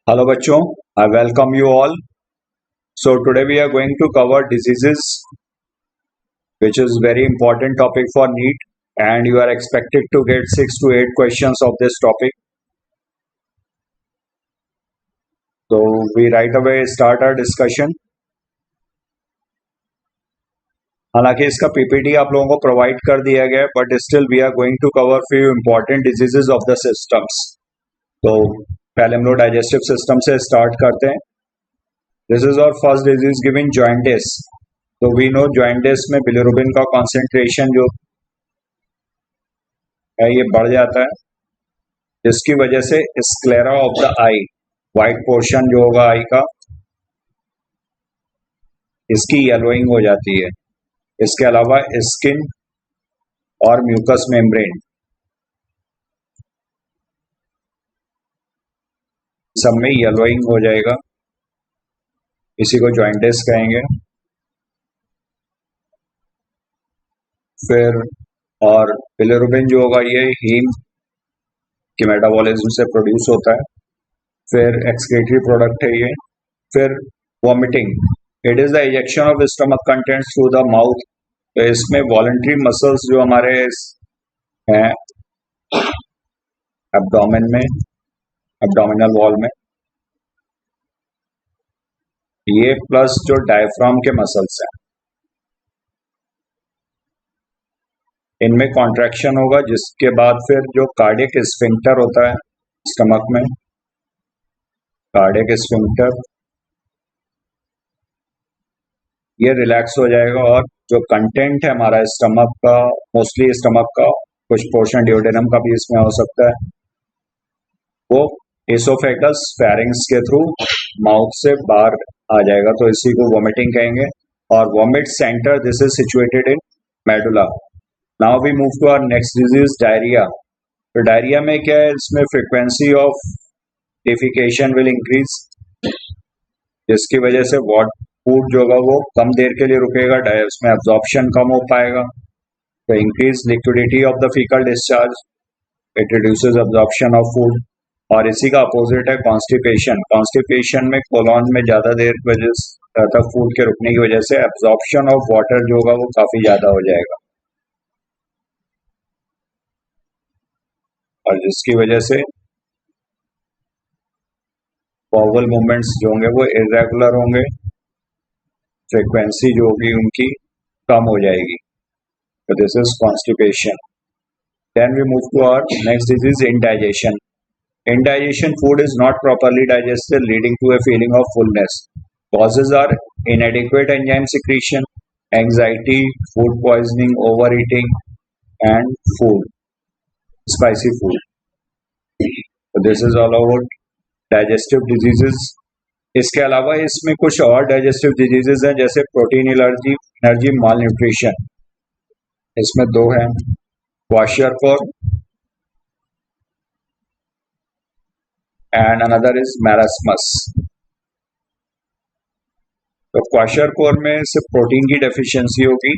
Hello बच्चों, I welcome you all. So today we are going to cover diseases, which is very important topic for NEET, and you are expected to get 6 to 8 questions of this topic. So we right away start our discussion. हालांकि इसका PPT आप लोगों को provide कर दिया गया है, but still we are going to cover few important diseases of the systems. तो पहले हम लोग डाइजेस्टिव सिस्टम से स्टार्ट करते हैं. This is our first disease giving jaundice. तो वी नो जॉइंटिस में बिलिरुबिन का कॉन्सेंट्रेशन जो है ये बढ़ जाता है, जिसकी वजह से sclera of the eye, white portion जो होगा आई का, इसकी येलोइंग हो जाती है. इसके अलावा स्किन और म्यूकस मेम्ब्रेन सब में येलोइंग हो जाएगा. इसी को जॉइंटिस कहेंगे. फिर और बिलिरुबिन जो होगा ये हीम के मेटाबॉलिज्म से प्रोड्यूस होता है. फिर एक्सक्रीटरी प्रोडक्ट है ये. फिर vomiting, it is the ejection of stomach contents through the mouth. तो इसमें वॉलंटरी मसल्स जो हमारे हैं एब्डोमेन में, एब्डोमिनल वॉल में, ये प्लस जो डायफ्राम के मसल्स हैं, इनमें कॉन्ट्रैक्शन होगा, जिसके बाद फिर जो कार्डियक स्फिंक्टर होता है स्टमक में, कार्डियक स्फिंक्टर ये रिलैक्स हो जाएगा और जो कंटेंट है हमारा स्टमक का, मोस्टली स्टमक का, कुछ पोर्शन डिओडेनम का भी इसमें हो सकता है, वो एसोफेगस फेरिंग्स के थ्रू माउथ से बाहर आ जाएगा. तो इसी को वॉमिटिंग कहेंगे. और vomit centre, this is situated in medulla. Now we move to our next disease, diarrhoea. तो डायरिया में क्या है, इसमें frequency of defecation will increase, जिसकी वजह से फूड जो होगा वो कम देर के लिए रुकेगा, उसमें एब्जॉर्प्शन कम हो पाएगा. तो increase liquidity of the faecal discharge, it reduces absorption of food. और इसी का अपोजिट है कॉन्स्टिपेशन. कॉन्स्टिपेशन में कोलॉन में ज्यादा देर वजह तक फूड के रुकने की वजह से एब्जॉर्प्शन ऑफ वाटर जो होगा वो काफी ज्यादा हो जाएगा, और जिसकी वजह से बाउल मूवमेंट्स जो होंगे वो इरेगुलर होंगे, फ्रीक्वेंसी जो होगी उनकी कम हो जाएगी. तो this is constipation. Then we move to our next disease, indigestion. Indigestion, food is not properly digested, leading to a feeling of fullness. Causes are inadequate enzyme secretion, anxiety, food poisoning, overeating, and spicy food. So this is all about digestive diseases. इसके अलावा इसमें कुछ और digestive diseases हैं, जैसे protein energy माल nutrition. इसमें दो हैं, क्वाशियरकोर and another is marasmus. तो क्वाशियरकोर में सिर्फ प्रोटीन की डेफिशिएंसी होगी,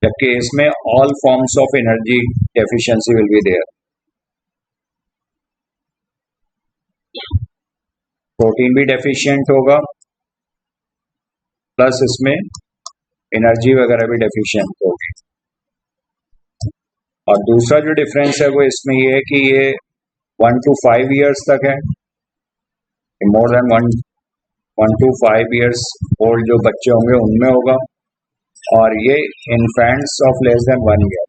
जबकि इसमें all forms of energy deficiency will be there. Protein भी डेफिशिएंट होगा, प्लस इसमें एनर्जी वगैरह भी डेफिशिएंट होगी. और दूसरा जो डिफरेंस है वो इसमें ये है कि ये 1 to 5 years तक है. More than 1 to 5 years old जो बच्चे होंगे उनमें होगा, और ये infants of less than 1 year,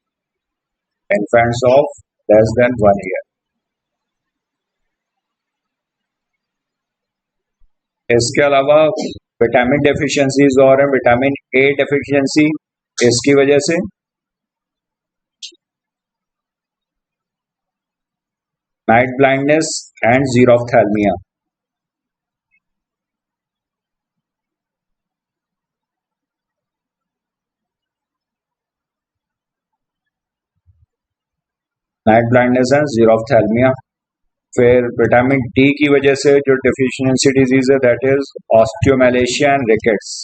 infants of less than 1 year. इसके अलावा विटामिन डेफिशिएंसीज और है. विटामिन ए डेफिशिएंसी, इसकी वजह से night blindness and xerophthalmia. Night blindness and xerophthalmia. फिर विटामिन डी की वजह से जो डेफिशिएंसी डिजीज है that is osteomalacia and rickets.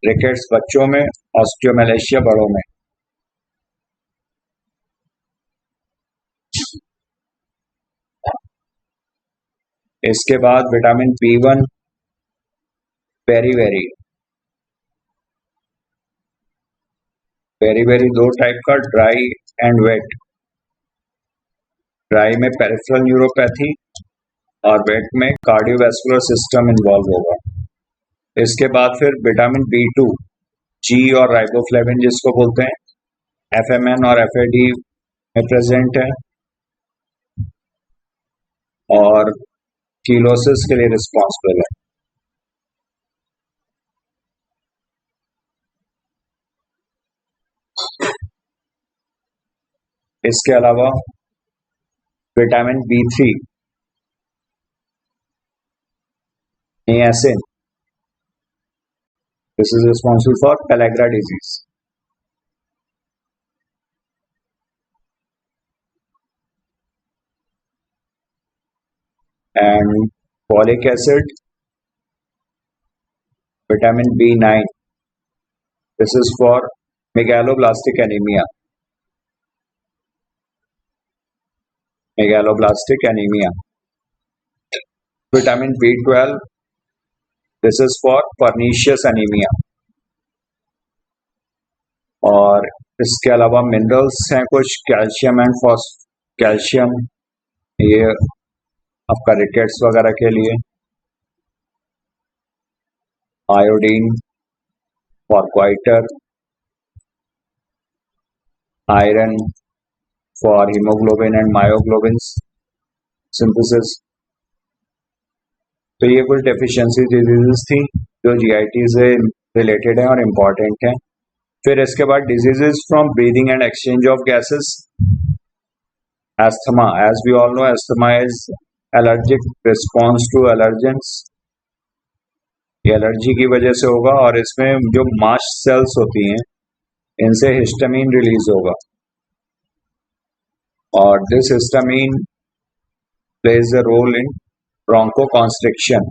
Rickets बच्चों में, ऑस्टियोमैलेशिया बड़ों में. इसके बाद vitamin B1 very very very very दो टाइप का, ड्राई एंड वेट। ड्राई में पेरिफेरल न्यूरोपैथी और वेट में कार्डियोवैस्कुलर सिस्टम इन्वॉल्व होगा। इसके बाद फिर विटामिन B2 जी और राइबोफ्लेविन जिसको बोलते हैं, FMN और FAD में प्रेजेंट है और कीलोसिस के लिए रिस्पॉन्सिबल है। इसके अलावा vitamin B3 niacin, this is responsible for pellagra disease. And folic acid, vitamin B9, this is for megaloblastic anaemia. Megaloblastic anaemia. Vitamin B12, this is for pernicious anaemia. और इसके अलावा मिनरल्स हैं कुछ, कैल्शियम एंड कैल्शियम, ये आपका rickets वगैरह के लिए, iodine for quieter, iron for haemoglobin and myoglobin synthesis. तो ये कुछ डेफिशिएंसी डिजीजेस थी जो जीआईटी से रिलेटेड है और इम्पॉर्टेंट है। फिर इसके बाद diseases from breathing and exchange of gases. Asthma, as we all know, asthma is allergic response to allergens. ये एलर्जी की वजह से होगा और इसमें जो मास्ट सेल्स होती हैं इनसे हिस्टामिन रिलीज होगा और this histamine plays a role in bronchoconstriction.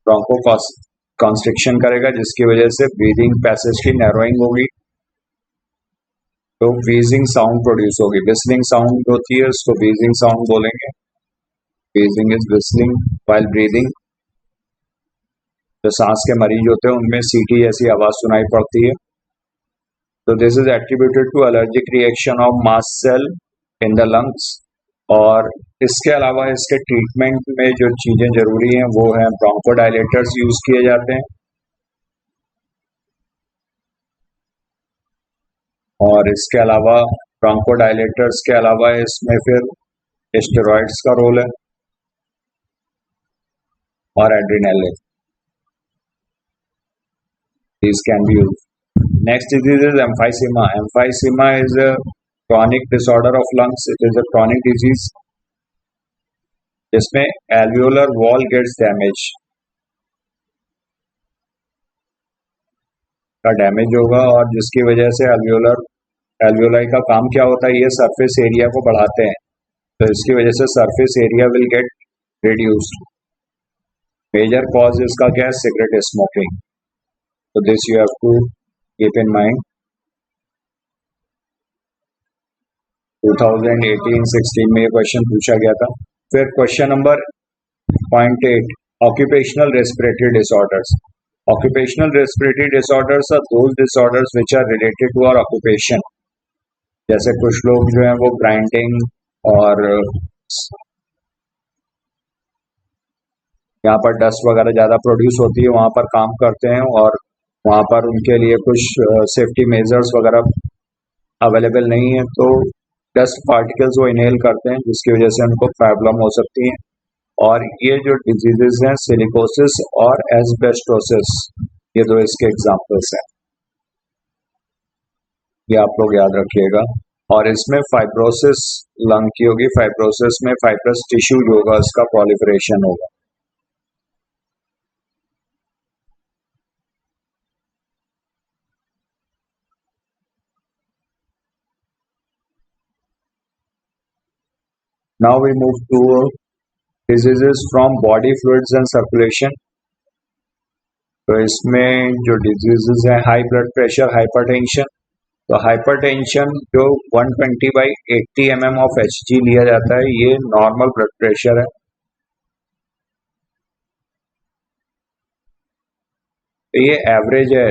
Bronchoconstriction करेगा जिसकी वजह से ब्रीदिंग पैसेज की नैरोइंग होगी, तो व्हीजिंग साउंड प्रोड्यूस होगी। विस्लिंग साउंड होती है उसको व्हीजिंग साउंड बोलेंगे। व्हीजिंग इज विस्लिंग व्हाइल ब्रीदिंग। जो सांस के मरीज होते हैं उनमें सीटी जैसी आवाज सुनाई पड़ती है। तो this is attributed to allergic reaction of mast cell in the lungs. और इसके अलावा इसके ट्रीटमेंट में जो चीजें जरूरी हैं वो है ब्रोंकोडायलेटर्स यूज किए जाते हैं और इसके अलावा ब्रोंकोडायलेटर्स के अलावा इसमें फिर स्टेरॉइड्स का रोल है और adrenaline, these can be used. Next disease is emphysema. Emphysema is a chronic disorder of lungs. It is a chronic disease जिसमें alveolar wall gets damaged, का डैमेज होगा और जिसकी वजह से alveoli का काम क्या होता है, ये सरफेस एरिया को बढ़ाते हैं, तो इसकी वजह से surface area will get reduced. Major cause इसका क्या है, सिगरेट स्मोकिंग। तो this you have to keep in mind. 2018-16 में ये क्वेश्चन पूछा गया था। फिर question number 0.8, occupational respiratory disorders. Occupational respiratory disorders are those disorders which are related to our occupation. जैसे कुछ लोग जो है वो ग्राइंडिंग और यहाँ पर डस्ट वगैरह ज़्यादा प्रोड्यूस होती है, वहाँ पर काम करते हैं और वहाँ पर उनके लिए कुछ सेफ्टी मेजर्स वगैरह अवेलेबल नहीं है, तो डस्ट पार्टिकल्स वो इनहेल करते हैं जिसकी वजह से उनको प्रॉब्लम हो सकती है। और ये जो डिजीजेस हैं सिलिकोसिस और एस्बेस्टोसिस, ये दो इसके एग्जांपल्स हैं, ये आप लोग याद रखिएगा। और इसमें फाइब्रोसिस लंग की होगी। फाइब्रोसिस में फाइब्रस टिश्यू जो होगा उसका प्रोलिफरेशन होगा। Now we move to diseases from body fluids and circulation। तो इसमें जो डिजीजेस हैं, हाई ब्लड प्रेशर, हाइपरटेंशन, तो हाइपरटेंशन जो 120/80 mm ऑफ Hg लिया जाता है, ये नॉर्मल ब्लड प्रेशर है। तो ये एवरेज है,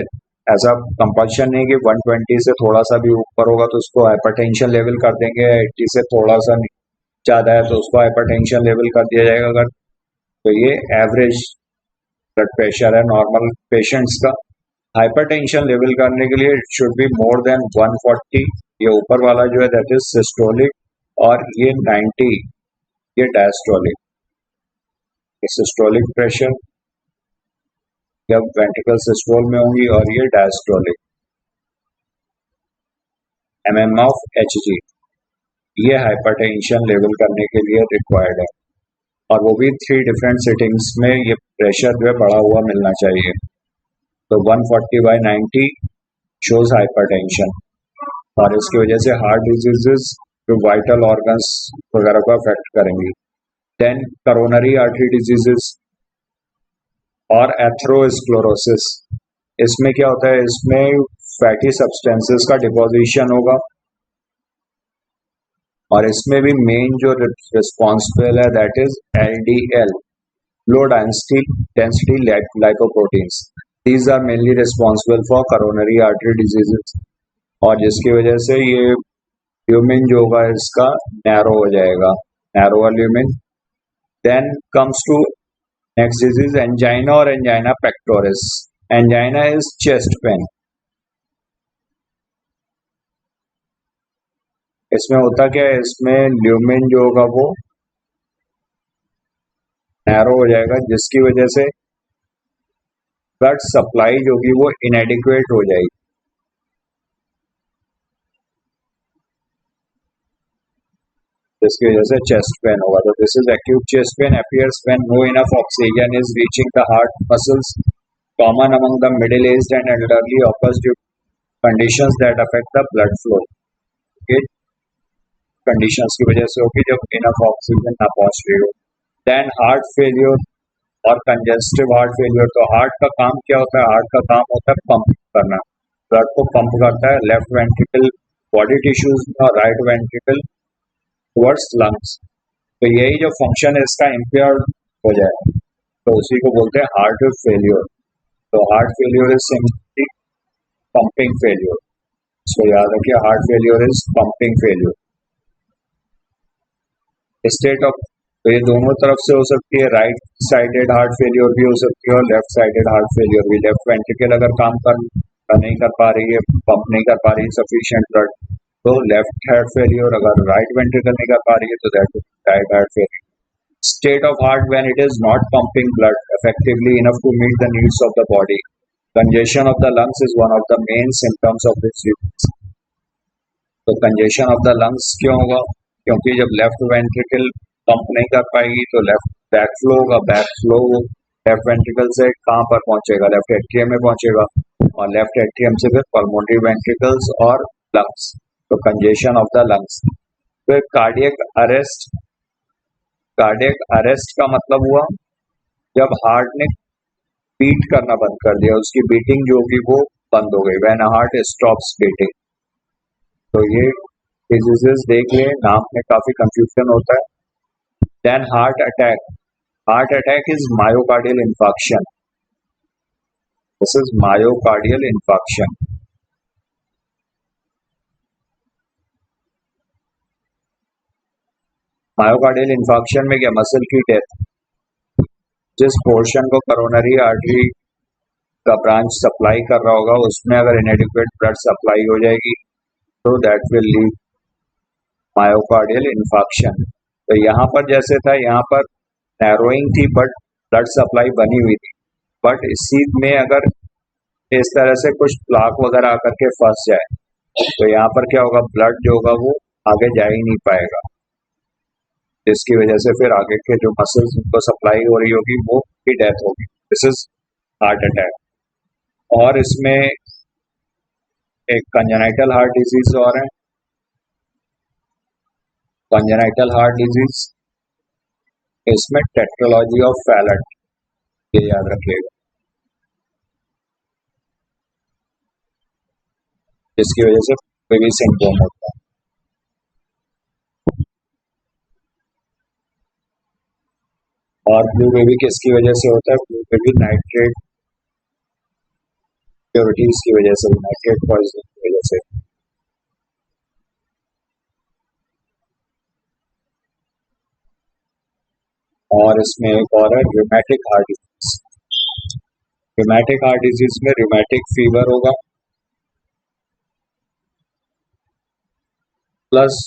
ऐसा कंपल्शन नहीं कि 120 से थोड़ा सा भी ऊपर होगा तो उसको हाइपरटेंशन लेवल कर देंगे, 80 से थोड़ा सा ज़्यादा है तो उसको हाइपरटेंशन लेवल कर दिया जाएगा। अगर तो ये एवरेज ब्लड प्रेशर है नॉर्मल पेशेंट्स का। हाइपरटेंशन लेवल करने के लिए it should be more than 140, ये ऊपर वाला जो है दैट इज सिस्टोलिक, और ये 90 ये डायस्टोलिक। सिस्टोलिक प्रेशर जब वेंट्रिकल सिस्टोल में होंगी और ये डायस्टोलिक mm ऑफ Hg, ये हाइपरटेंशन लेवल करने के लिए रिक्वायर्ड है, और वो भी 3 डिफरेंट सिटिंग्स में ये प्रेशर जो है बढ़ा हुआ मिलना चाहिए। तो 140/90 शोज हाइपरटेंशन, और इसकी वजह से हार्ट डिजीजेस जो वाइटल ऑर्गन्स वगैरह को अफेक्ट करेंगी। देन करोनरी आर्टरी डिजीजेस और एथेरोस्क्लेरोसिस, इसमें क्या होता है, इसमें फैटी सब्सटेंसेस का डिपोजिशन होगा, और इसमें भी मेन जो रिस्पॉन्सिबल है that is LDL, low density lipoproteins. These are mainly responsible for coronary artery diseases, और जिसकी वजह से ये ल्यूमिन जो होगा इसका नैरो हो जाएगा, narrower lumen. Then comes to next disease angina और angina pectoris. Angina is chest pain. इसमें होता क्या है, इसमें ल्यूमिन जो होगा वो नैरो हो जाएगा, जिसकी वजह से ब्लड सप्लाई जो होगी वो इनएडिक्वेट हो जाएगी। जिसकी वजह से चेस्ट पेन होगा। तो this is acute chest pain appears when no enough oxygen is reaching the heart muscles, common among the middle aged and elderly, occurs due to conditions that affect the blood flow। ये conditions की वजह से होगी जब enough oxygen ना पहुंच रही हो। देन हार्ट फेलियर और कंजेस्टिव हार्ट फेलियर। तो हार्ट का काम क्या होता है, हार्ट का काम होता है पंप करना, ब्लड को पंप करता है लेफ्ट वेंट्रिकल बॉडी टिश्यूज में और राइट वेंट्रिकल टुवर्ड्स लंग्स। तो यही जो फंक्शन है इसका इम्पेयर्ड हो जाए तो उसी को बोलते हैं हार्ट फेलियर। तो heart failure is simply pumping failure, इसको याद रखिए, heart failure is pumping failure. State of, तो ये दोनों तरफ से हो सकती है, राइट साइडेड हार्ट फेलियर भी हो सकती है और लेफ्ट साइडेड हार्ट फेलियर भी। लेफ्ट वेंट्रिकल अगर काम नहीं कर पा रही है, पंप नहीं कर पा रही है सफिशिएंट ब्लड, तो लेफ्ट हार्ट फेलियर। अगर राइट वेंट्रिकल नहीं कर पा रही है तो that is right heart failure. State of heart when it is not pumping blood effectively enough to meet the needs of the body. Congestion of the lungs is one of the main symptoms of this disease। तो congestion of the lungs क्यों होगा, क्योंकि जब left ventricle pump नहीं कर पाएगी तो left back flow होगा, बैक फ्लो लेफ्ट वेंट्रिकल से कहाँ पर पहुंचेगा, लेफ्ट एट्रियम में पहुंचेगा, और लेफ्ट एट्रियम से फिर पल्मोनरी वेंट्रिकल्स और लंग्स। तो कंजेशन ऑफ द लंग्स। फिर कार्डियक अरेस्ट। कार्डियक अरेस्ट का मतलब हुआ जब हार्ट ने बीट करना बंद कर दिया, उसकी बीटिंग जो होगी वो बंद हो गई, व्हेन हार्ट स्टॉप्स बीटिंग। तो ये डिजीजेस देख ले, नाम में काफी कंफ्यूजन होता है। Then heart attack. Heart attack is myocardial infarction. This is myocardial infarction. Myocardial infarction में क्या, मसल की डेथ, जिस पोर्शन को करोनरी आर्टरी का ब्रांच सप्लाई कर रहा होगा उसमें अगर इनएडिक्वेट ब्लड सप्लाई हो जाएगी तो that will lead myocardial infarction. तो यहाँ पर जैसे था, यहाँ पर नैरोइंग थी बट ब्लड सप्लाई बनी हुई थी, बट इसी में अगर इस तरह से कुछ प्लाक वगैरह आकर के फंस जाए तो यहाँ पर क्या होगा, ब्लड जो होगा वो आगे जा ही नहीं पाएगा, जिसकी वजह से फिर आगे के जो मसल्स उनको सप्लाई हो रही होगी वो की डेथ होगी। This is heart attack. और इसमें एक कंजेनाइटल हार्ट डिजीज और है, कंजेनाइटल हार्ट डिजीज, इसमें टेट्रोलॉजी ऑफ फैलेट, ये याद रखिएगा। जिसकी वजह से बेबी सिंड्रोम होता है। और ब्लू बेबी किसकी वजह से होता है? ब्लू बेबी नाइट्रेट प्योरिटीज की वजह से, नाइट्रेट पॉइजनिंग की वजह से। और इसमें एक और है rheumatic heart disease. Rheumatic heart disease में रूमेटिक फीवर होगा प्लस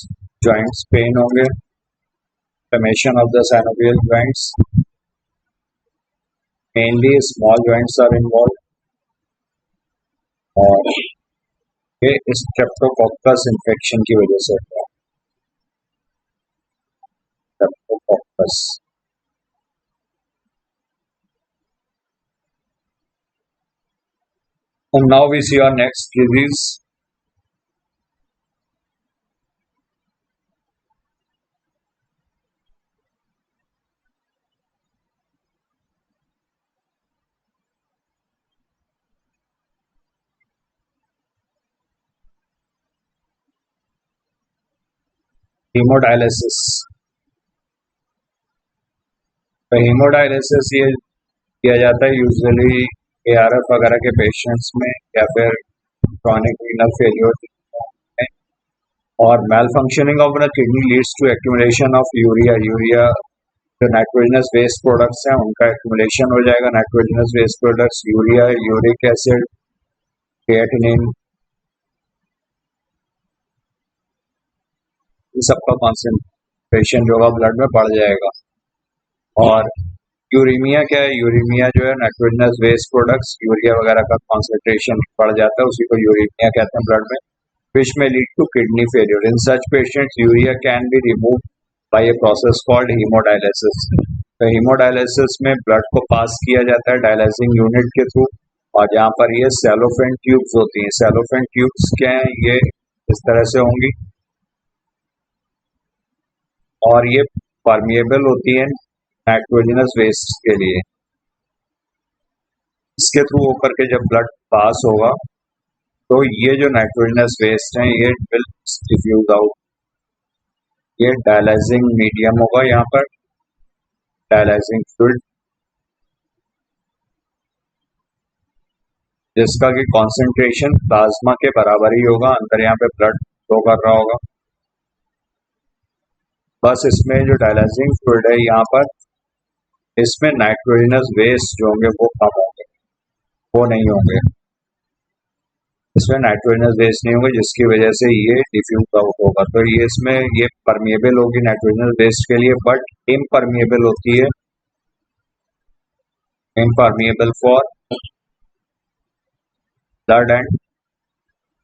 जॉइंट्स पेन होंगे, inflammation of the synovial joints, mainly small joints are involved, और ये स्ट्रेप्टोकोकस इन्फेक्शन की वजह से होता है। Streptococcus. And now we see our next disease, haemodialysis. तो हीमोडायलिसिस ये किया जाता है यूजुअली ARF वगैरह के पेशेंट्स में, या फिर chronic renal failure में। और malfunctioning of the kidney leads to accumulation of urea। जो नाइट्रोजनस वेस्ट प्रोडक्ट्स हैं उनका एक्यूमुलेशन हो जाएगा। Nitrogenous waste products urea, uric acid, creatinine, इन सबका कॉन्सेंट्रेशन जो है ब्लड में बढ़ जाएगा। और यूरीमिया क्या है? यूरीमिया जो है नाइट्रोजनस वेस्ट प्रोडक्ट्स यूरिया वगैरह का कॉन्सेंट्रेशन बढ़ जाता है, उसी को यूरीमिया कहते हैं ब्लड में, which may lead to kidney failure. In such patients, urea can be removed by a process called hemodialysis. तो हेमोडायलिसिस में ब्लड को पास किया जाता है डायलाइजिंग यूनिट के थ्रू, और यहाँ पर ये सेलोफेन ट्यूब्स होती हैं। सेलोफेन ट्यूब्स क्या हैं? ये इस तरह से होंगी और ये परमिएबल होती हैं नाइट्रोजनस वेस्ट के लिए। इसके थ्रू होकर के जब ब्लड पास होगा तो ये जो नाइट्रोजनस वेस्ट हैं ये विल डिफ्यूज आउट। ये डायलाइजिंग मीडियम होगा, यहाँ पर डायलाइजिंग फ्लूइड, जिसका कि कॉन्सेंट्रेशन प्लाज्मा के बराबर ही होगा। अंदर यहाँ पे ब्लड फ्लो कर रहा होगा, बस इसमें जो डायलाइजिंग फ्लूइड है यहाँ पर, इसमें नाइट्रोजनस वेस्ट जो होंगे वो कम होंगे, वो नहीं होंगे। इसमें नाइट्रोजनस वेस्ट नहीं होंगे, जिसकी वजह से ये डिफ्यूज आउट होगा। तो ये इसमें ये परमिएबल होगी नाइट्रोजनस वेस्ट के लिए, बट इम्परमिएबल होती है, impermeable for blood and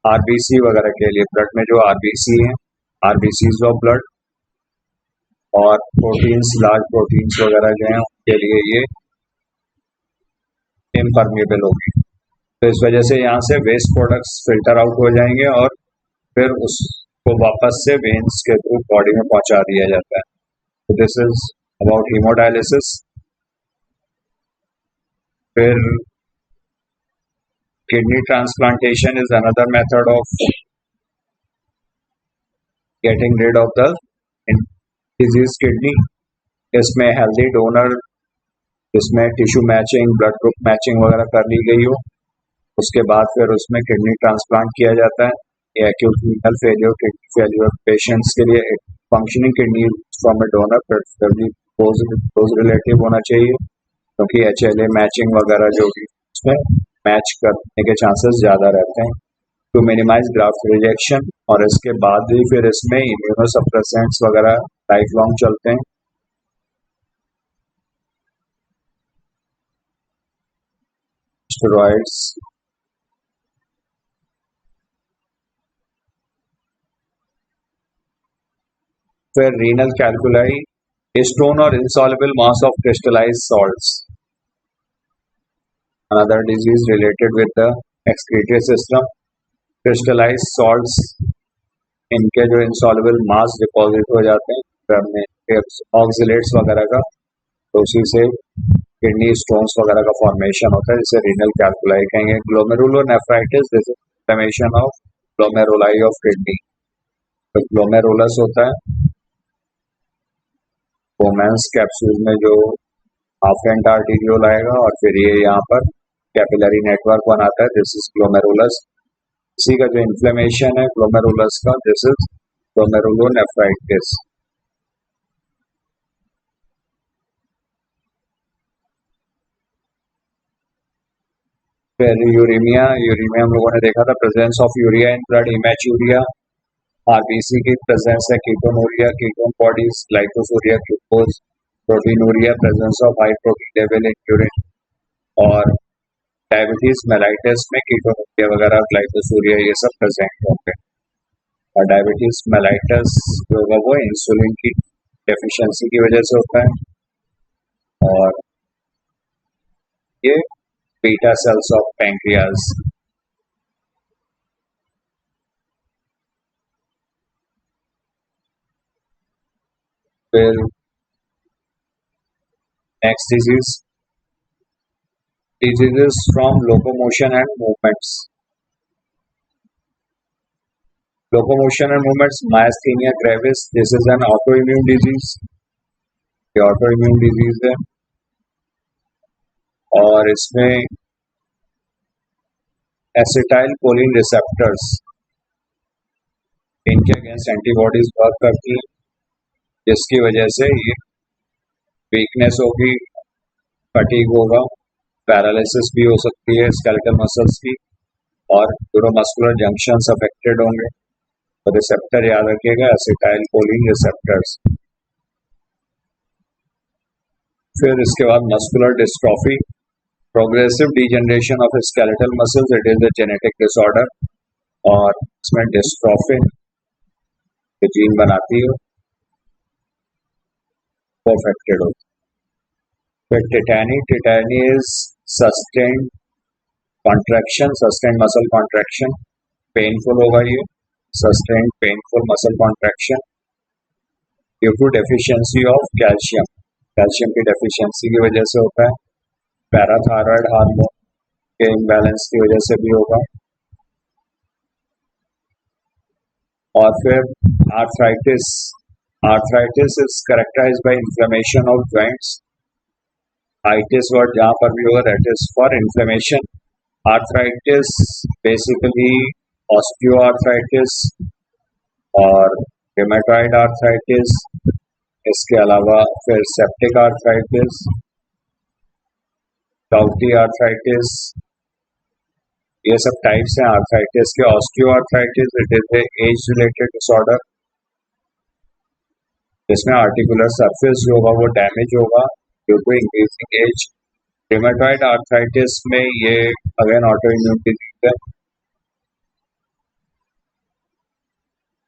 RBC वगैरह के लिए। ब्लड में जो आरबीसी हैं, आरबीसीज ऑफ ब्लड, और प्रोटीन्स, लार्ज प्रोटीन्स वगैरह जो हैं उनके लिए ये इम्परमिएबल होगी। तो इस वजह से यहाँ से वेस्ट प्रोडक्ट्स फिल्टर आउट हो जाएंगे और फिर उसको वापस से वेन्स के थ्रू बॉडी में पहुंचा दिया जाता है। तो दिस इज अबाउट हीमोडायलिसिस। फिर kidney transplantation is another method of getting rid of the disease kidney. इसमें हेल्दी डोनर, इसमें tissue matching, blood group matching वगैरह कर ली गई हो, उसके बाद फिर उसमें किडनी ट्रांसप्लांट किया जाता है। ये acute renal failure, kidney failure patients के लिए एक functioning kidney from A donor preferably close relative होना चाहिए, क्योंकि HLA मैचिंग वगैरह जो भी उसमें मैच करने के चांसेस ज़्यादा रहते हैं टू मिनिमाइज ग्राफ्ट रिजेक्शन। और इसके बाद भी फिर इसमें इम्यूनोसप्रेसेंट्स वगैरह लाइफ लॉन्ग चलते हैं। स्टेरॉइड्स, फिर रीनल कैल्कुलाई, स्टोन और insoluble mass of crystallized salts, another disease related with the excretory system। crystallized salts, इनके जो insoluble mass डिपॉजिट हो जाते हैं ब्लड में ऑक्सिलेट्स वगैरह का, तो उसी से किडनी स्टोन्स वगैरह का फॉर्मेशन होता है, जिसे रीनल कैल्कुलाई कहेंगे। Glomerulonephritis, this is inflammation of glomeruli of kidney. तो ग्लोमेरुलस होता है वोमेन्स कैप्सूल में जो हाफेंट आर्टीरियोल आएगा और फिर ये यहाँ पर कैपिलरी नेटवर्क बनाता है, दिस इज ग्लोमेरुलस। इसी का जो इन्फ्लेमेशन है ग्लोमेरुलस का, दिस इज ग्लोमेरुलोनेफ्राइटिस। फिर यूरीमिया, यूरीमिया हम लोगों ने देखा था presence of urea in blood, haematuria, RBC की प्रेजेंस है, ketonuria, ketone bodies, glycosuria, glucose, proteinuria, presence of high protein level in urine, और डायबिटीज मेलाइटिस में कीटोनूरिया वगैरह, ग्लाइकोसूरिया, ये सब प्रेजेंट होंगे। और डायबिटीज मेलाइटिस जो होगा वो इंसुलिन की डेफिशिएंसी की वजह से होता है। और ये बीटा सेल्स ऑफ पैंक्रियाज। फिर next diseases from locomotion and movements. Locomotion and movements, myasthenia gravis, this is an autoimmune disease, ये autoimmune disease है और इसमें एसिटाइल कोलिन रिसेप्टर्स, इनके अगेंस्ट एंटीबॉडीज वर्क करती है, जिसकी वजह से ये वीकनेस होगी, फटीग होगा, पैरालिसिस भी हो सकती है स्केलेटल मसल्स की, और न्यूरोमस्कुलर जंक्शंस अफेक्टेड होंगे। तो रिसेप्टर याद रखिएगा, एसिटाइल कोलिन रिसेप्टर्स। फिर इसके बाद muscular dystrophy, progressive degeneration of skeletal muscles, it is a genetic disorder, और इसमें डिस्ट्रोफिन जीन बनाती है वो अफेक्टेड होती है। फिर tetany is sustained contraction, sustained muscle contraction, painful होगा ये, sustained painful muscle contraction due to deficiency of calcium, calcium की डेफिशिएंसी की वजह से होता है। पैराथायरॉयड हार्मोन के इम्बैलेंस की वजह से भी होगा। और फिर arthritis, arthritis is characterised by inflammation of joints, itis word जहाँ पर भी होगा that is for inflammation. Arthritis basically osteoarthritis और रिमेटॉइड आर्थराइटिस, इसके अलावा फिर सेप्टिक आर्थराइटिस, गाउटी आर्थराइटिस, ये सब टाइप्स हैं आर्थराइटिस के। Osteoarthritis it is a age related disorder, जिसमें आर्टिकुलर सरफेस जो होगा वो डैमेज होगा due to increasing age. Rheumatoid arthritis में ये अगेन ऑटोइम्यून डिजीज है,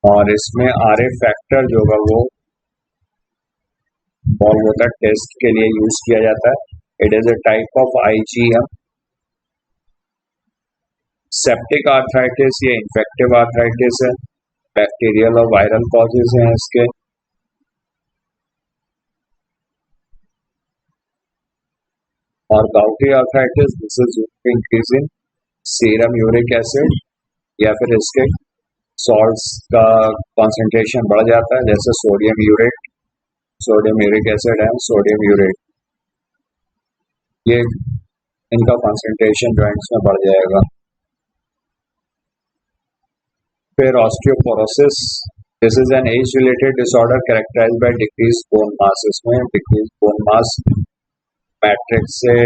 और इसमें आरए फैक्टर जो होगा वो बॉलवोटर टेस्ट के लिए यूज किया जाता है। It is a type of IgM. Septic arthritis ये इन्फेक्टिव आर्थराइटिस है, बैक्टीरियल और वायरल कॉजेज हैं इसके। और gouty arthritis this is increasing serum uric acid, या फिर इसके सॉल्ट्स का कॉन्सेंट्रेशन बढ़ जाता है, जैसे sodium urate, sodium uric acid है, सोडियम यूरेट, ये इनका कॉन्सेंट्रेशन जॉइंट्स में बढ़ जाएगा। फिर osteoporosis, this is an age related disorder characterised by decrease bone mass, इसमें डिक्रीज बोन मास, मैट्रिक्स से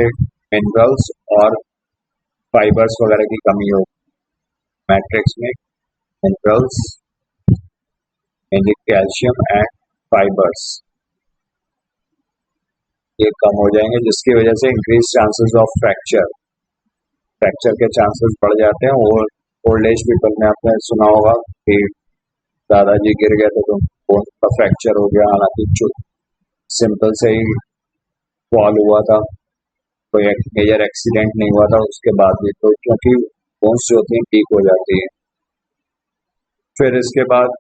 मिनरल्स और फाइबर्स वगैरह की कमी हो, मैट्रिक्स में मिनरल्स यानी कैल्शियम एंड फाइबर्स ये कम हो जाएंगे, जिसकी वजह से increase chances of fracture, fracture के चांसेस बढ़ जाते हैं। और ओल्ड एज पीपल में आपने सुना होगा कि दादाजी गिर गए तो बोन का फ्रैक्चर हो गया, हालांकि सिंपल से ही फॉल हुआ था, कोई मेजर एक्सीडेंट नहीं हुआ था उसके बाद भी, तो क्योंकि बोन्स जो होती हैं वीक हो जाती है। फिर इसके बाद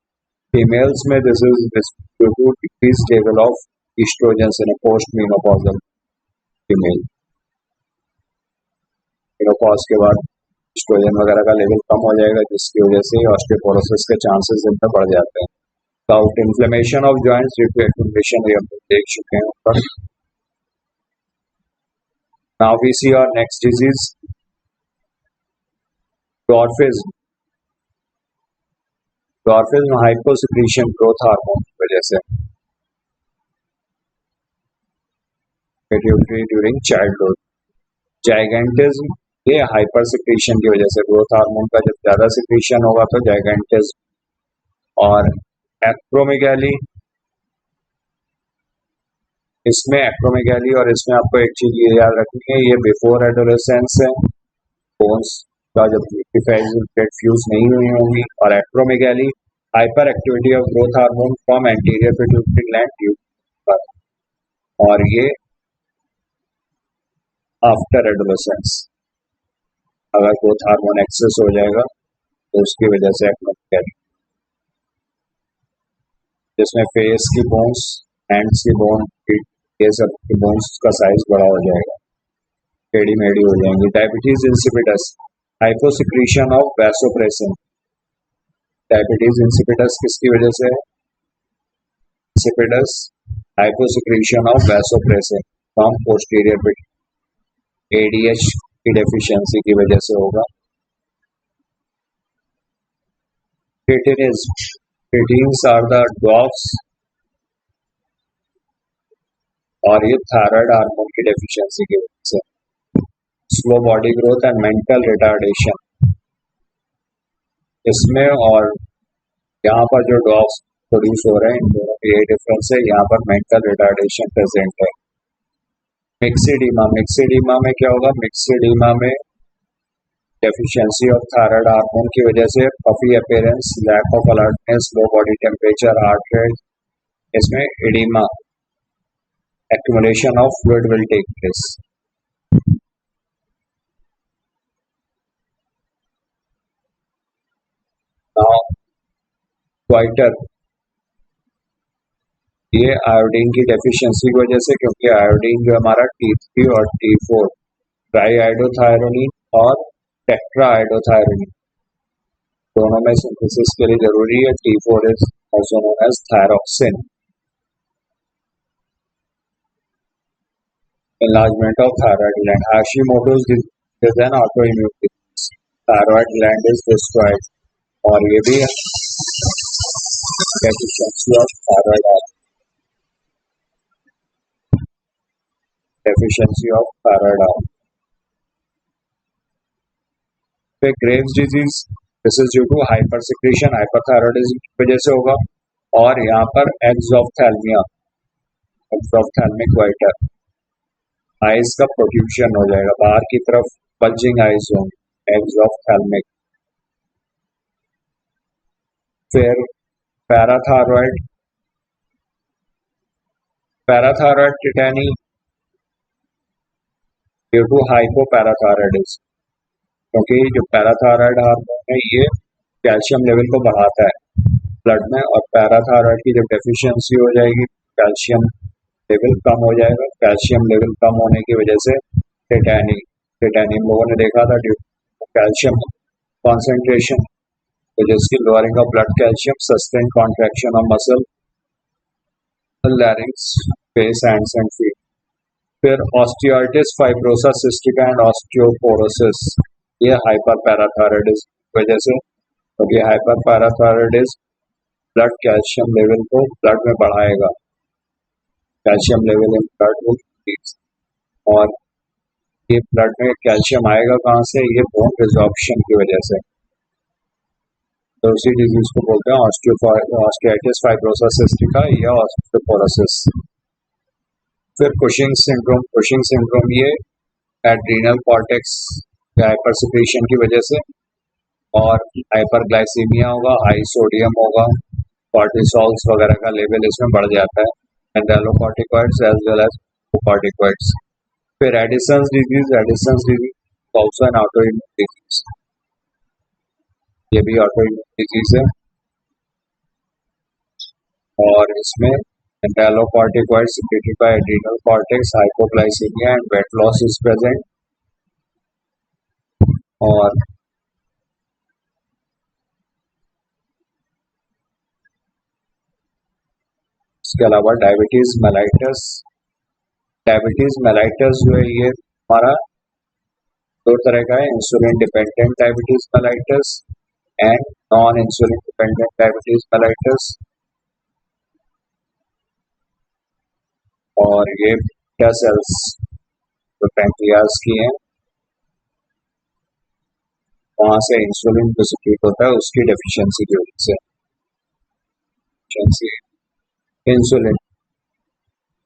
फीमेल्स में this is due to decrease level of oestrogen in post menopausal female, menopause के बाद एस्ट्रोजन वगैरह का लेवल कम हो जाएगा, जिसकी वजह से ऑस्टियोपोरोसिस के चांसेस इनमें बढ़ जाते हैं। Without inflammation of joints due to accumulation, ये हम देख चुके हैं ऊपर। Now we see our next disease, dwarfism. Dwarfism hyposecretion growth hormone की वजह से ड्यूरिंग चाइल्डहुड। जाइगेंटिज्म, ये हाइपर सिक्रीशन की वजह से, ग्रोथ हार्मोन का जब ज्यादा सिक्रीशन होगा तो जाइगेंटिज्म। और एक्रोमेगैली, इसमें एक्रोमेगैली और इसमें आपको एक चीज ये याद रखनी है, ये बिफोर एडोलेसेंस है, बोन्स का जब फेज फ्यूज नहीं हुई होंगी। और acromegaly hyper activity of growth hormone from anterior pituitary gland tube, और ये आफ्टर एडोलेसेंस अगर ग्रोथ हार्मोन एक्सेस हो जाएगा तो उसकी वजह से एक्रोमेगैली, जिसमें फेस की बोन्स, हैंड्स की बोन, ये सब की बोन्स का साइज बड़ा हो जाएगा, टेढ़ी मेढ़ी हो जाएंगी। Diabetes insipidus, hyposecretion of vasopressin. Diabetes insipidus किसकी वजह से? Insipidus hyposecretion of vasopressin from posterior pit, ADH की डेफिशिएंसी की वजह से होगा। Cretinism, cretins are the dwarfs, और ये थायराइड हार्मोन की डेफिशिएंसी की वजह से। Slow body growth and mental retardation, इसमें और यहाँ पर जो ड्वार्फ्स प्रोड्यूस हो रहे हैं इन दोनों में यही डिफरेंस है, यहाँ पर मेंटल रिटार्डेशन प्रेजेंट है। मिक्सिडीमा, मिक्सिडीमा में क्या होगा? मिक्सिडीमा में डेफिशिएंसी ऑफ थायराइड हार्मोन की वजह से puffy appearance, lack of alertness, low body temperature, heart rate, इसमें edema, accumulation of fluid will take place. Now, goiter, ये आयोडीन की डेफिशिएंसी की वजह से, क्योंकि आयोडीन जो हमारा T3 और T4 ट्राई आयोडोथायरोनिन और टेट्रा आयोडोथायरोनिन दोनों में सिंथेसिस के लिए जरूरी है। T4 is also known as thyroxine. Enlargement of thyroid gland, Hashimoto's disease is an autoimmune disease, thyroid gland is destroyed, और ये भी deficiency of thyroid hormone, deficiency of thyroid hormone. फिर Graves disease, this is due to hyper secretion, hyperthyroidism की वजह से होगा। और यहाँ पर एक्सोफ्थैल्मिया, एक्सोफ्थैल्मिक गोइटर, आइज का प्रोट्रूशन हो जाएगा बाहर की तरफ, बल्जिंग आइज होंगी, एक्सोफ्थैल्मिक। फिर parathyroid, parathyroid tetany due to hypoparathyroidism, क्योंकि जो पैराथायरॉयड हार्मोन है ये कैल्शियम लेवल को बढ़ाता है ब्लड में, और पैराथायरॉयड की जब डेफिशिएंसी हो जाएगी कैल्शियम लेवल कम हो जाएगा। कैल्शियम लेवल कम होने की वजह से टिटैनी, टिटैनी लोगों ने देखा था ड्यू कैल्शियम कॉन्सेंट्रेशन, तो जिसकी lowering of blood calcium, sustain contraction of muscle, larynx, face, hands and feet. फिर ऑस्टियोआर्ट्रिटिस फाइब्रोसा सिस्टिका एंड ऑस्टियोपोरोसिस, ये हाइपर पैराथायरॉयडिज्म की वजह से, क्योंकि hyper parathyroidism blood calcium level को ब्लड में बढ़ाएगा, calcium level in blood will increase, और ये ब्लड में कैल्शियम आएगा कहाँ से? ये बोन रिजॉर्प्शन की वजह से। तो उसी डिजीज को बोलते हैं ऑस्टियोआर्ट्रिटिस फाइब्रोसा सिस्टिका या ऑस्टियोपोरोसिस। फिर कुशिंग सिंड्रोम, कुशिंग सिंड्रोम ये एड्रीनल कॉर्टेक्स या हाइपर सिक्रीशन की वजह से, और हाइपरग्लाइसीमिया होगा, हाई सोडियम होगा, कॉर्टिसोल्स वगैरह का लेवल इसमें बढ़ जाता है, एंडालोकॉर्टिकॉइड्स एज वेल एज कॉर्टिकॉइड्स। फिर Edison's disease, Edison's disease also an autoimmune disease, ये भी ऑटोइम्यून डिजीज है, और इसमें एंडालोकॉर्टिकॉइड्स secreted by adrenal cortex, hypoglycemia and weight loss is present, और इसके अलावा डायबिटीज मेलाइटस। डायबिटीज मेलाइटस जो है ये हमारा दो तरह का है, insulin dependent diabetes mellitus and non insulin dependent diabetes mellitus. और ये बीटा सेल्स जो पैंक्रियाज की हैं वहां से इंसुलिन जो सिक्रीट होता है उसकी डेफिशिएंसी की वजह से इंसुलिन,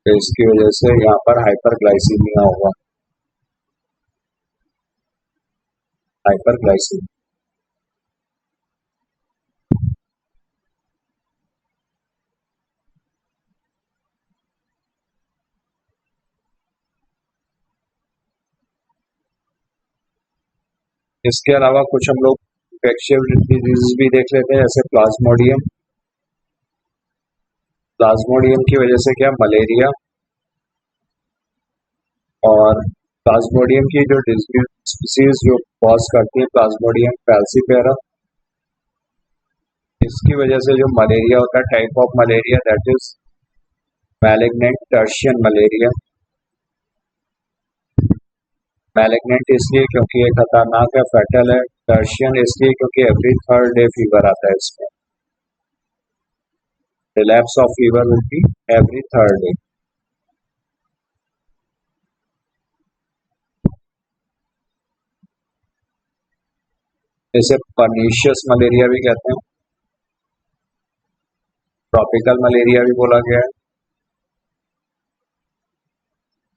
तो इसकी वजह से यहाँ पर हाइपरग्लाइसीमिया होगा। हाइपरग्लाइसीमिया इसके अलावा कुछ हम लोग इन्फेक्शियस डिजीज भी देख लेते हैं, जैसे प्लाज्मोडियम। प्लाज्मोडियम की वजह से क्या मलेरिया, और प्लाज्मोडियम की जो डिजीज जो कॉज करती है प्लाज्मोडियम फैल्सीपेरा, इसकी वजह से जो मलेरिया होता है type of malaria that is malignant tertian malaria. Malignant इसलिए क्योंकि ये खतरनाक है, फैटल है। टर्शियन इसलिए क्योंकि एवरी थर्ड डे फीवर आता है इसमें। Relapse of fever will be every third day. इसे पर्नीशियस मलेरिया भी कहते हैं, ट्रॉपिकल मलेरिया भी बोला गया है,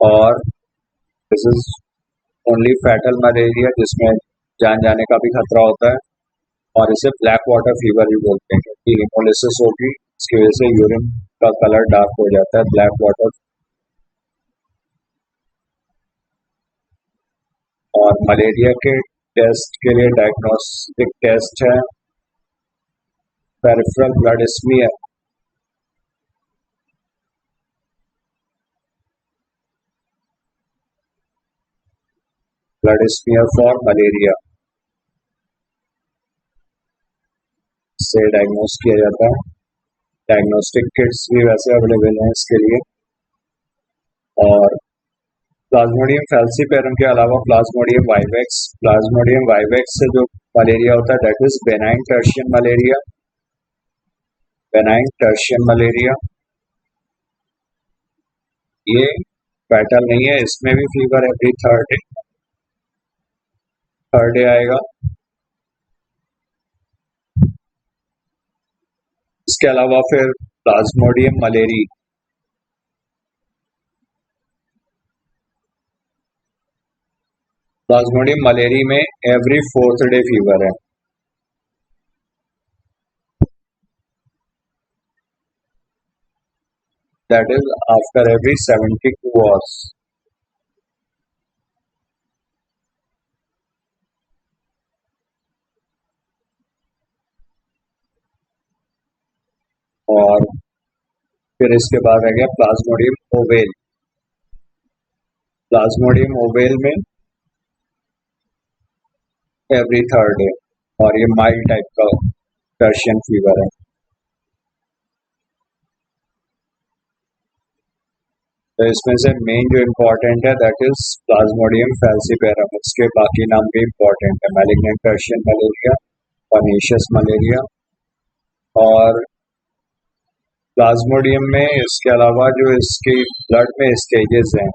और this is only fatal malaria जिसमें जान जाने का भी खतरा होता है। और इसे ब्लैक वाटर फीवर भी बोलते हैं क्योंकि हिमोलिसिस होगी, इसकी वजह से यूरिन का कलर डार्क हो जाता है, ब्लैक वाटर। और मलेरिया के टेस्ट के लिए डायग्नोस्टिक टेस्ट है peripheral blood smear. Blood smear for malaria से डायग्नोस किया जाता है। डायग्नोस्टिक किट्स भी वैसे अवेलेबल हैं इसके लिए। और प्लाज्मोडियम फैल्सीपेरम के अलावा प्लाज्मोडियम वाइवेक्स। प्लाज्मोडियम वाइवेक्स से जो मलेरिया होता है that is benign tertian malaria. Benign tertian malaria ये फैटल नहीं है, इसमें भी फीवर एवरी थर्ड डे आएगा। इसके अलावा फिर प्लाज्मोडियम मलेरी। प्लाज्मोडियम मलेरी में एवरी फोर्थ डे फीवर है। That is after every 72 hours. और फिर इसके बाद आ गया प्लाज्मोडियम ओवेल। प्लाज्मोडियम ओवेल में एवरी थर्ड डे, और ये माइल्ड टाइप का टर्शियन फीवर है। तो इसमें से मेन जो इम्पोर्टेंट है दैट इज प्लाज्मोडियम फैल्सीपेरम। इसके बाकी नाम भी इम्पोर्टेंट है, malignant tertian malaria, pernicious malaria. और प्लाज्मोडियम में इसके अलावा जो इसकी ब्लड में स्टेजेस हैं,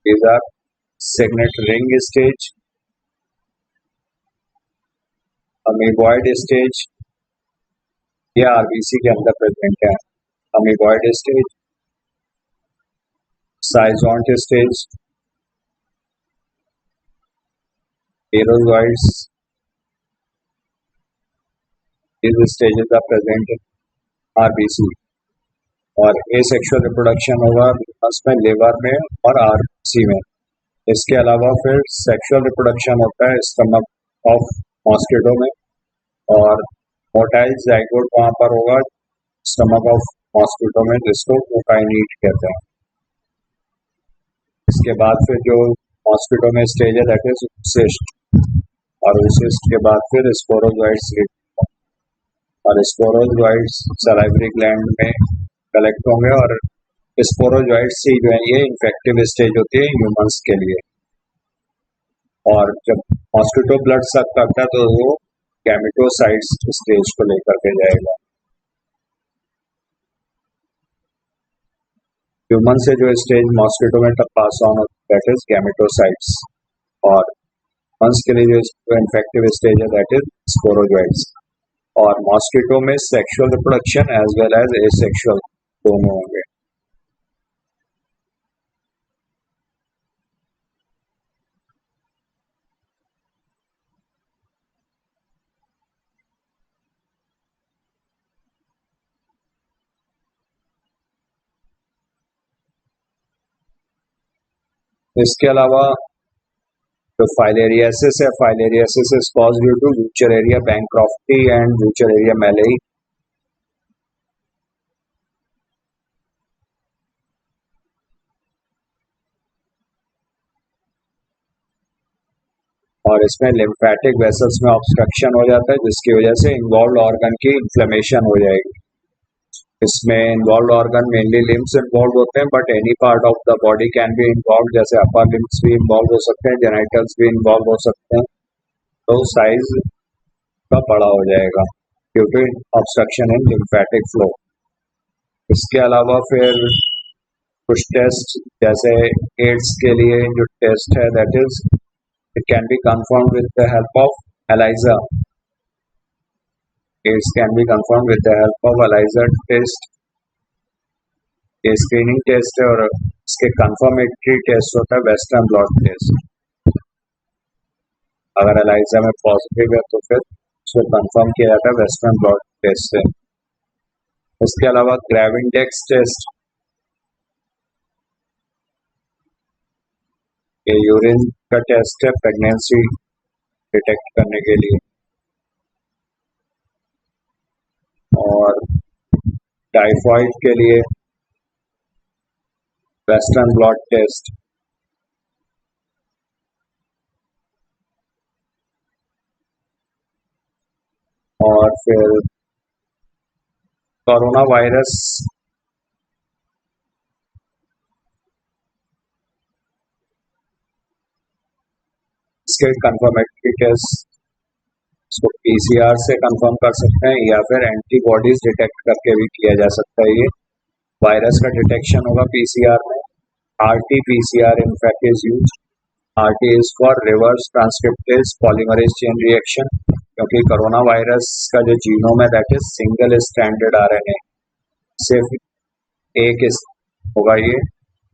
these are signet ring stage, amoeboid stage, ये आरबीसी के अंदर प्रेजेंट है। Amoeboid stage, schizont stage, merozoites, these stages are present in RBC। और एसेक्सुअल रिप्रोडक्शन होगा उसमें लिवर में और आरबीसी में। इसके अलावा फिर सेक्सुअल रिप्रोडक्शन होता है स्टमक ऑफ मॉस्किटो में, और मोटाइल जाइगोट वहाँ पर होगा स्टमक ऑफ मॉस्किटो में, जिसको कोकाइनीट कहते हैं। इसके बाद फिर जो मॉस्किटो में स्टेज है दैट इज सिस्ट, और सिस्ट के बाद फिर स्पोरोजोइड्स, और स्पोरोजोइड्स सलाइवरी ग्लैंड में कलेक्ट होंगे और स्पोरोजॉइट्स ही जो है ये इन्फेक्टिव स्टेज होती है ह्यूमंस के लिए। और जब मॉस्किटो ब्लड सक करता है तो वो गैमेटोसाइट्स स्टेज को लेकर के जाएगा। ह्यूमन से जो स्टेज मॉस्किटो में तब पास ऑन होता है दैट इज गैमेटोसाइट्स, और हंस के लिए जो इन्फेक्टिव स्टेज है दैट इज स्पोरोजॉइट्स। और मॉस्किटो में sexual reproduction as well as asexual दोनों होंगे। इसके अलावा जो फाइलेरियासिस है, filariasis is caused due to Wuchereria bancrofti and Wuchereria malayi. और इसमें लिम्फेटिक वेसल्स में ऑब्स्ट्रक्शन हो जाता है जिसकी वजह से इन्वॉल्व ऑर्गन की इन्फ्लेमेशन हो जाएगी। इसमें involve organ mainly limbs involve होते हैं, but any part of the body can be involve, जैसे अपर लिम्स भी इन्वॉल्व हो सकते हैं, जेनाइटल्स भी इन्वॉल्व हो सकते हैं। तो साइज का बड़ा हो जाएगा due to obstruction in lymphatic flow. इसके अलावा फिर कुछ टेस्ट जैसे एड्स के लिए जो टेस्ट है that is it can be confirmed with the help of ELISA. AIDS can be confirmed with the help of ELISA test. ये स्क्रीनिंग टेस्ट है और इसके कंफर्मेटरी टेस्ट होता है वेस्टर्न ब्लॉट टेस्ट। अगर एलाइजा में पॉजिटिव है तो फिर उसको कंफर्म किया जाता है वेस्टर्न ब्लॉट टेस्ट से। उसके अलावा ग्रेविंडेक्स टेस्ट, ये यूरिन का टेस्ट है प्रेगनेंसी डिटेक्ट करने के लिए। और टाइफाइड के लिए वेस्टर्न ब्लॉट टेस्ट। और फिर कोरोना वायरस इसके कंफर्मेटरी टेस्ट इसको पीसीआर से कंफर्म कर सकते हैं या फिर एंटीबॉडीज डिटेक्ट करके भी किया जा सकता है। ये वायरस का डिटेक्शन होगा पीसीआर में। RT-PCR in fact is used. RT is for reverse transcriptase polymerase chain reaction, क्योंकि कोरोना वायरस का जो जीनोम है that is single stranded RNA, सिर्फ एक होगा ये।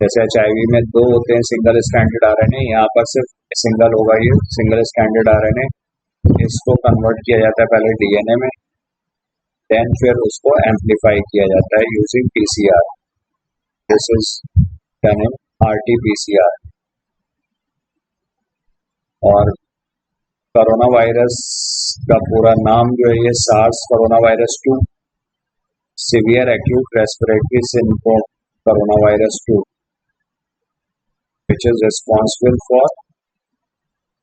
जैसे एचआईवी में दो होते हैं सिंगल स्ट्रैंडेड आरएनए, यहाँ पर सिर्फ सिंगल होगा ये सिंगल स्ट्रैंडेड आरएनए। इसको कन्वर्ट किया जाता है पहले डीएनए में, देन फिर उसको एम्पलीफाई किया जाता है using PCR. This is done in RT PCR. और कोरोना वायरस का पूरा नाम जो है ये SARS corona virus 2, severe acute respiratory syndrome corona virus 2, which is responsible for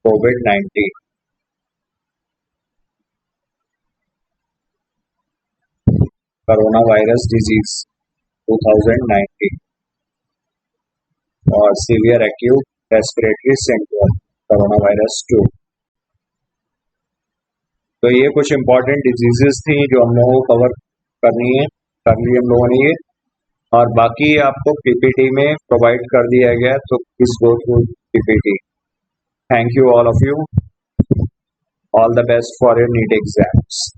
COVID-19. Corona virus disease 2019 और severe acute respiratory syndrome corona virus 2। तो ये कुछ इंपॉर्टेंट डिजीजेस थी जो हम लोगों को कवर करनी है, कर ली हम लोगों ने ये। और बाकी आपको पीपीटी में प्रोवाइड कर दिया गया, तो please go through PPT. Thank you all of you. All the best for your NEET exams.